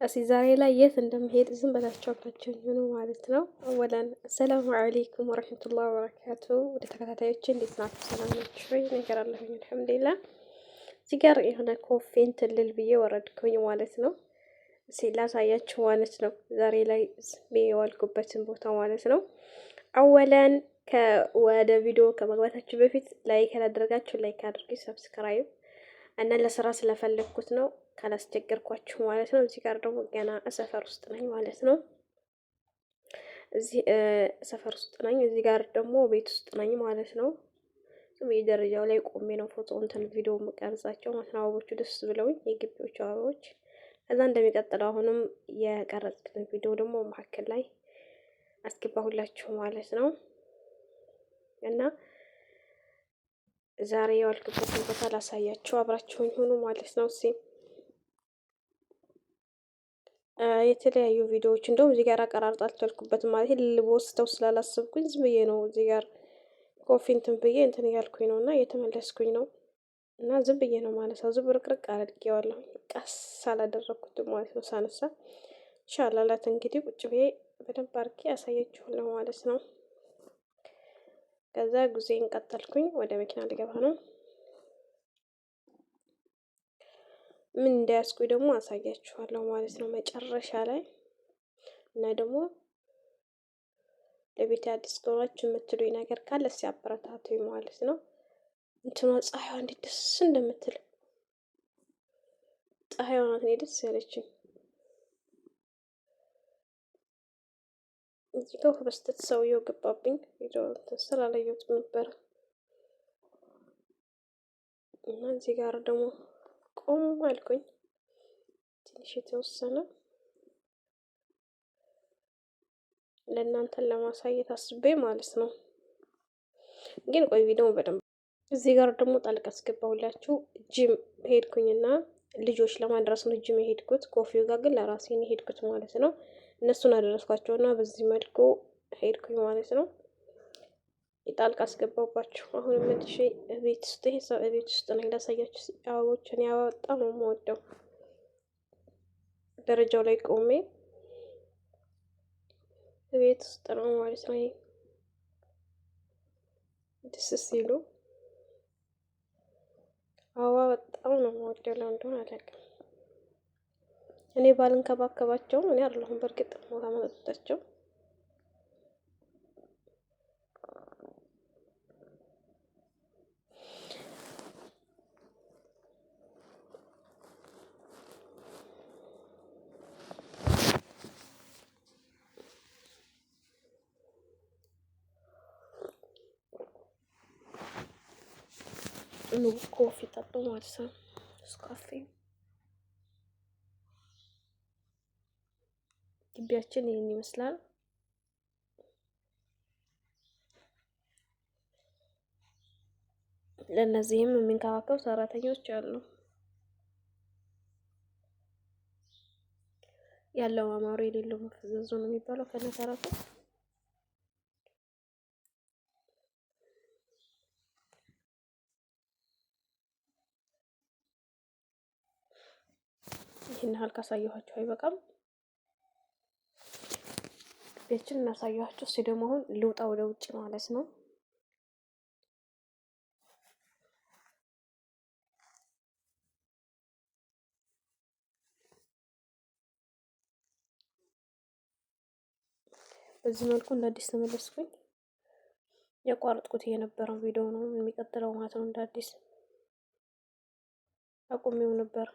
እስኪ ዛሬ ላይ የት እንደምሄድ ዝም ብላችሁ አብራችሁኝ ማለት ነው። አወላን አሰላሙ አለይኩም ወረህመቱላሂ ወበረካቱ። ወደ ተከታታዮች እንዴት ናችሁ? ሰላም ናችሁ ወይ? ነገር አለሁኝ አልሐምዱሊላህ። እዚህ ጋር የሆነ ኮፌን ትልል ብዬ ወረድኩኝ ማለት ነው። እስኪ ላሳያችሁ ማለት ነው። ዛሬ ላይ የዋልኩበትን ቦታ ማለት ነው። አወላን ወደ ቪዲዮ ከመግባታችሁ በፊት ላይክ ያላደረጋችሁ ላይክ አድርጉ፣ ሰብስክራይብ እና ለስራ ስለፈለግኩት ነው ካላስቸገርኳችሁ ማለት ነው። እዚህ ጋር ደግሞ ገና ሰፈር ውስጥ ነኝ ማለት ነው። እዚህ ሰፈር ውስጥ ነኝ። እዚህ ጋር ደግሞ ቤት ውስጥ ነኝ ማለት ነው። ደረጃው ላይ ቆሜ ነው ፎቶ እንትን ቪዲዮ የምቀርጻቸው ማለት ነው። አበቦቹ ደስ ብለውኝ የግቢዎቹ አበቦች። ከዛ እንደሚቀጥለው አሁንም የቀረጽኩትን ቪዲዮ ደግሞ መካከል ላይ አስገባሁላችሁ ማለት ነው። እና ዛሬ የዋልኩበትን ቦታ ላሳያችሁ፣ አብራችሁኝ ሆኑ ማለት ነው። የተለያዩ ቪዲዮዎች እንደውም እዚህ ጋር አቀራርጥ አልቻልኩበትም ማለት ልቦስተው ስላላሰብኩኝ ዝም ብዬ ነው እዚህ ጋር ኮፊ እንትን ብዬ እንትን እያልኩኝ ነው እና እየተመለስኩኝ ነው እና ዝም ብዬ ነው ማለት ነው። ዝብርቅርቅ አድርጌዋለሁ፣ ቀስ አላደረኩትም ማለት ነው። ሳነሳ ኢንሻአላህ እንግዲህ ቁጭ ብዬ በደንብ አድርጌ ያሳያችኋለሁ ማለት ነው። ከዛ ጉዜን ቀጠልኩኝ፣ ወደ መኪና ልገባ ነው። ምን እንዳያስኩኝ ደግሞ አሳያችኋለሁ ማለት ነው መጨረሻ ላይ። እና ደግሞ ለቤት አዲስ ከሆናችሁ የምትሉኝ ነገር ካለ ሲያበረታቱኝ ማለት ነው። እንትኗ ፀሐይዋ እንዴት ደስ እንደምትል ፀሐይዋ ናት እኔ ደስ ያለችኝ። እዚህ ጋር በስተት ሰውየው ገባብኝ፣ ቪዲዮ ስላላየሁት ነበር። እና እዚህ ጋር ደግሞ ቆም አልኩኝ ትንሽ የተወሰነ ለእናንተን ለማሳየት አስቤ ማለት ነው። ግን ቆይ ቪዲዮ በደንብ እዚህ ጋር ደግሞ ጣልቃ አስገባሁላችሁ። ጂም ሄድኩኝና ልጆች ለማድረስ ነው ጂም የሄድኩት። ኮፊው ጋር ግን ለራሴ ነው የሄድኩት ማለት ነው። እነሱን አደረስኳቸውና በዚህ መልኩ ሄድኩኝ ማለት ነው። ጣልቃ አስገባባችሁ። አሁን መልሼ ቤት ውስጥ ቤት ውስጥ ነው ላሳያችሁ። አበቦችን ያወጣ ነው የምወደው። ደረጃው ላይ ቆሜ ቤት ውስጥ ነው ማለት ነው። ደስ ሲሉ አበባ በጣም ነው የምወደው። ለምን እንደሆነ አላውቅም። እኔ ባልንከባከባቸውም እኔ አይደለሁም በእርግጥ ቦታ መጠጣቸው። ኮፊ ጠጡ ማለት ነው። ስካፌ ግቢያችን ይህን ይመስላል። ለእነዚህም የሚንከባከቡ ሰራተኞች አሉ። ያለው አማሩ የሌለው መፈዘዙ ነው የሚባለው ከነተረቱ። ይህን ያህል ካሳየኋችሁ አይበቃም። ቤችን እናሳየኋችሁ። እስኪ ደግሞ አሁን ልውጣ ወደ ውጭ ማለት ነው። በዚህ መልኩ እንደ አዲስ ተመለስኩኝ። ያቋረጥኩት የነበረው ቪዲዮ ነው የሚቀጥለው ማለት ነው። እንደ አዲስ አቁሜው ነበር።